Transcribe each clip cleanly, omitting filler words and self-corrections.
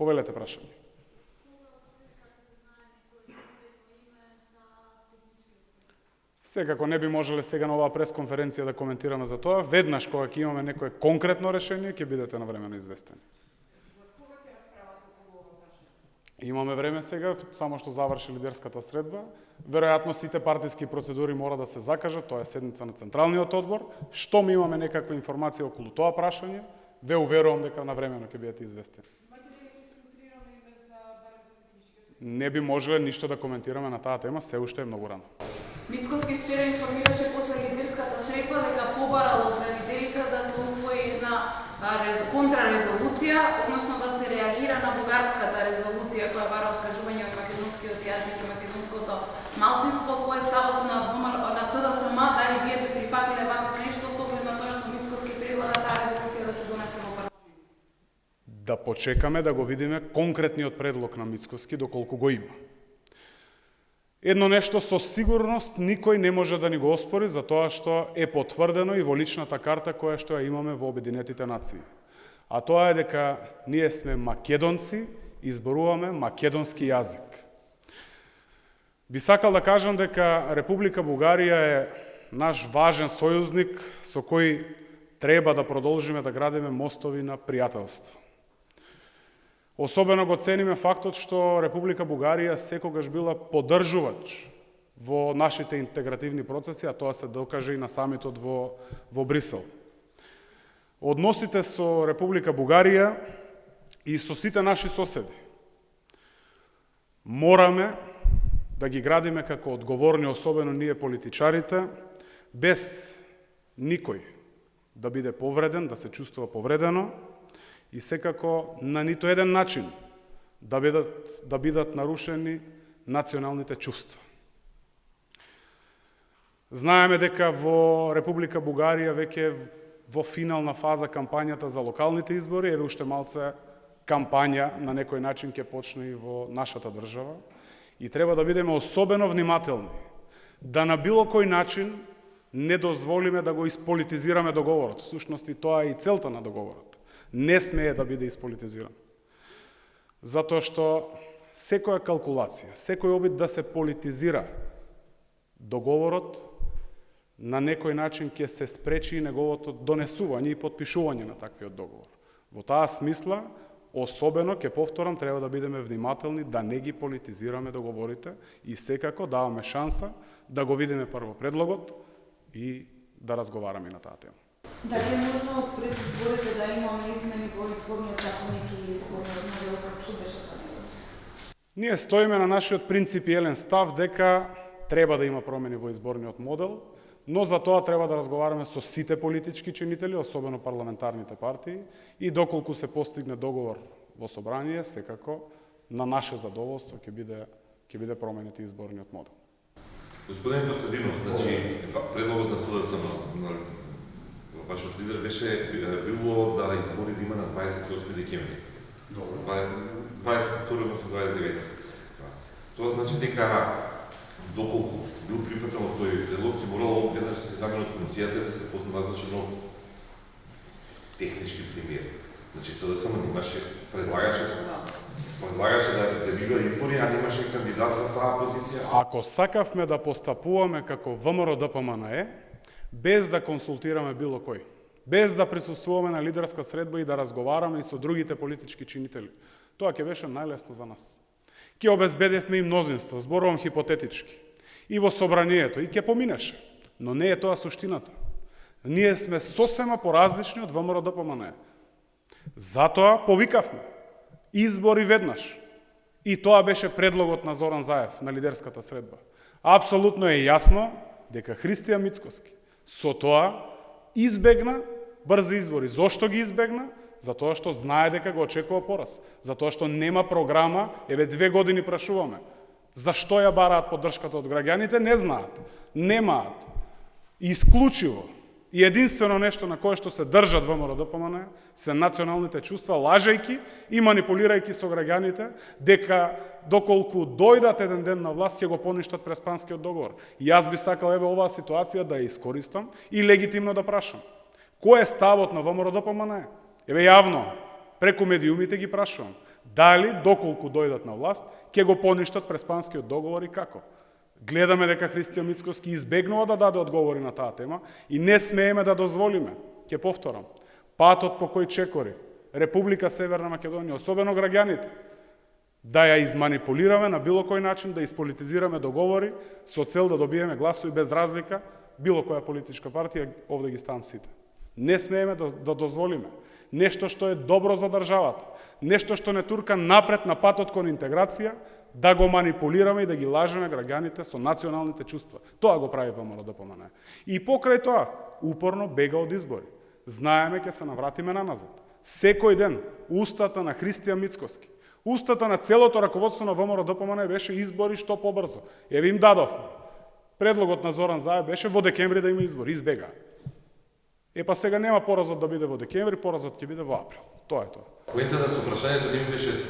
Повелете прашање. Секако не би можеле сега на оваа пресконференција да коментираме за тоа. Веднаш кога ќе имаме некое конкретно решение, ќе бидете навремено известени. Имаме време сега, само што заврши лидерската средба. Веројатно сите партиски процедури мора да се закажат, тоа е седница на Централниот одбор. Што ми имаме некаква информација околу тоа прашање, ве уверувам дека навремено ќе бидете известени. Не би можеле ништо да коментираме на таа тема, се уште е многу рано. Мицкоски вчера информираше после лидерската средба дека побарал од лидерите да се усвои една контрарезолуција, односно да се реагира на бугарската резолуција која бара откажување од македонскиот јазик и македонското малцинство. Кој е ставот на СДСМ, дали вие би прифатиле вакво нешто со оглед на тоа што Мицкоски предлага таа резолуција да се донесе во парламент? Да почекаме да го видиме конкретниот предлог на Мицкоски доколку го има. Едно нешто со сигурност никој не може да ни го оспори за тоа што е потврдено и во личната карта која што ја имаме во Обединетите нации. А тоа е дека ние сме македонци и зборуваме македонски јазик. Би сакал да кажам дека Република Бугарија е наш важен сојузник со кој треба да продолжиме да градиме мостови на пријателство. Особено го цениме фактот што Република Бугарија секогаш била поддржувач во нашите интегративни процеси, а тоа се докаже и на самитот во Брисел. Односите со Република Бугарија и со сите наши соседи мораме да ги градиме како одговорни, особено ние политичарите, без никој да биде повреден, да се чувствува повредено, и секако на ниту еден начин да бидат нарушени националните чувства. Знаеме дека во Република Бугарија веќе во финална фаза кампањата за локалните избори, еве уште малце кампања на некој начин ќе почне и во нашата држава, и треба да бидеме особено внимателни да на било кој начин не дозволиме да го исполитизираме договорот. Всушност и тоа е и целта на договорот. Не смее да биде исполитизиран. Затоа што секоја калкулација, секој обид да се политизира договорот, на некој начин ќе се спречи неговото донесување и подпишување на таквиот договор. Во таа смисла, особено, ќе повторам, треба да бидеме внимателни да не ги политизираме договорите и секако даваме шанса да го видиме прво предлогот и да разговараме на таа тема. Дали е можно пред изборите да имаме измени во изборниот законник или изборниот модел, како што беше планирано? Ние стоиме на нашиот принципиелен став дека треба да има промени во изборниот модел, но за тоа треба да разговараме со сите политички чинители, особено парламентарните партии, и доколку се постигне договор во собрание, секако на наше задоволство ќе биде променет изборниот модел. Господин Костадинов, значи предлогот на СДСМ на вашиот лидер беше било да избори да има на 28 декември. Добро. 22 односно 29. Тоа значи дека доколку бил прифатен од тој предлог, ќе морало веднаш да се замени од функцијата да се назначи нов технички премиер. Значи СДСМ немаше, предлагаше да бива избори, а немаше кандидат за таа позиција. Ако сакавме да постапуваме како ВМРО-ДПМНЕ, без да консултираме било кој, без да присуствуваме на лидерска средба и да разговараме и со другите политички чинители, тоа ќе беше најлесно за нас. Ќе обезбедевме и мнозинство, зборувам хипотетички, и во собранието, и ќе поминеше. Но не е тоа суштината. Ние сме сосема поразлични од ВМРО-ДПМНЕ. Затоа повикавме избори веднаш. И тоа беше предлогот на Зоран Заев на лидерската средба. Апсолутно е јасно дека Христијан Мицкоски со тоа избегна брзи избори. Зошто ги избегна? Затоа што знае дека го очекува пораз. Затоа што нема програма, еве 2 години прашуваме. Зашто ја бараат поддршката од граѓаните? Не знаат. Немаат. Исклучиво и единствено нешто на кое што се држат ВМРО-ДПМНЕ се националните чувства, лажејки и манипулирајќи со граѓаните дека доколку дојдат еден ден на власт ќе го поништат Преспанскиот договор. И јас би сакал еве оваа ситуација да ја искористам и легитимно да прашам. Кој е ставот на ВМРО-ДПМНЕ? Еве јавно, преку медиумите ги прашувам. Дали, доколку дојдат на власт, ќе го поништат Преспанскиот договор и како? Гледаме дека Христијан Мицкоски избегнува да даде одговори на таа тема и не смееме да дозволиме, ќе повторам, патот по кој чекори Република Северна Македонија, особено граѓаните, да ја изманипулираме на било кој начин, да исполитизираме договори со цел да добиеме гласови без разлика, било која политичка партија, овде ги ставам сите. Не смееме да дозволиме нешто што е добро за државата, нешто што не турка напред на патот кон интеграција, да го манипулираме и да ги лажеме граѓаните со националните чувства. Тоа го прави ВМРО-ДПМНЕ. И покрај тоа, упорно бега од избори. Знаеме ќе се навратиме наназад. Секој ден, устата на Христијан Мицкоски, устата на целото раководство на ВМРО-ДПМНЕ беше избори што побрзо. Еве им дадовме. Предлогот на Зоран Заев беше во декември да има избори, избега. Па сега нема поразот да биде во декември, поразот ќе биде во април. Тоа е тоа. Поентата со прашањето не беше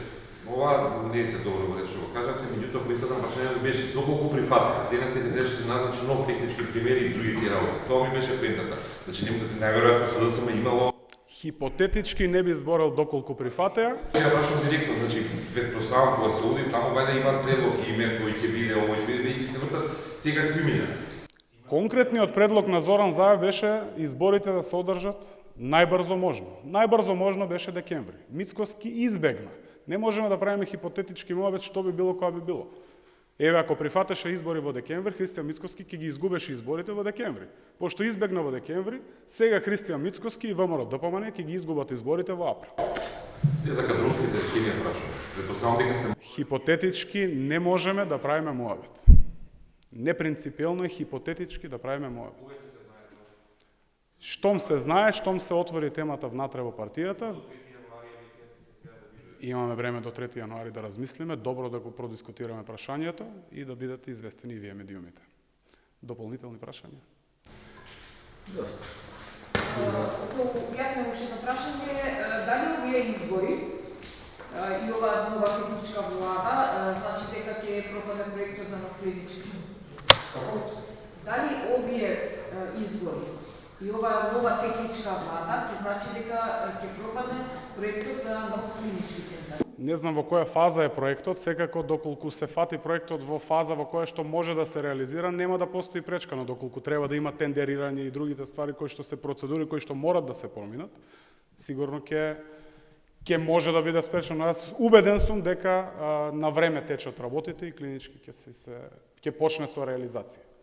ова не се добро го што го кажате, меѓутоа поентата на прашањето беше доколку прифатија. Денес се реши назначи нов технички примери и други тие работи. Тоа ми беше поентата. Значи најверојатно СДСМ имало хипотетички не би зборел доколку прифатеа. Ја прашам директно, значи претпоставам кога се оди таму вајде имаат предлог име кој ќе биде овој биде и се вртат секакви минати. Конкретниот предлог на Зоран Заев беше изборите да се одржат најбрзо можно. Најбрзо можно беше декември. Мицкоски избегна. Не можеме да правиме хипотетички муабет што би било кога би било. Еве ако прифатеше избори во декември, Христијан Мицкоски ќе ги изгубеше изборите во декември. Пошто избегна во декември, сега Христијан Мицкоски и ВМРО-ДПМНЕ ќе ги изгубат изборите во април. За кадровските решенија прашувам. Претпоставам дека сте хипотетички не можеме да правиме муабет. Непринципиелно и хипотетички да правиме муабет. Штом се знае, штом се отвори темата внатре во партијата, имаме време до 3 јануари да размислиме, добро да го продискутираме прашањето и да бидете известени и вие медиумите. Дополнителни прашања? Доста. Јас имам уште едно прашање, дали овие избори и оваа нова техничка влада значи дека ќе пропадне проектот за нов клинички? Дали овие избори и оваа нова техничка влада ќе значи дека ќе пропадне проектот за нов клинички центар? Не знам во која фаза е проектот, секако доколку се фати проектот во фаза во која што може да се реализира, нема да постои пречка, но доколку треба да има тендерирање и другите ствари кои што се процедури, кои што морат да се поминат, сигурно ќе може да биде спречено. Јас убеден сум дека на време течат работите и клинички ќе почне со реализација.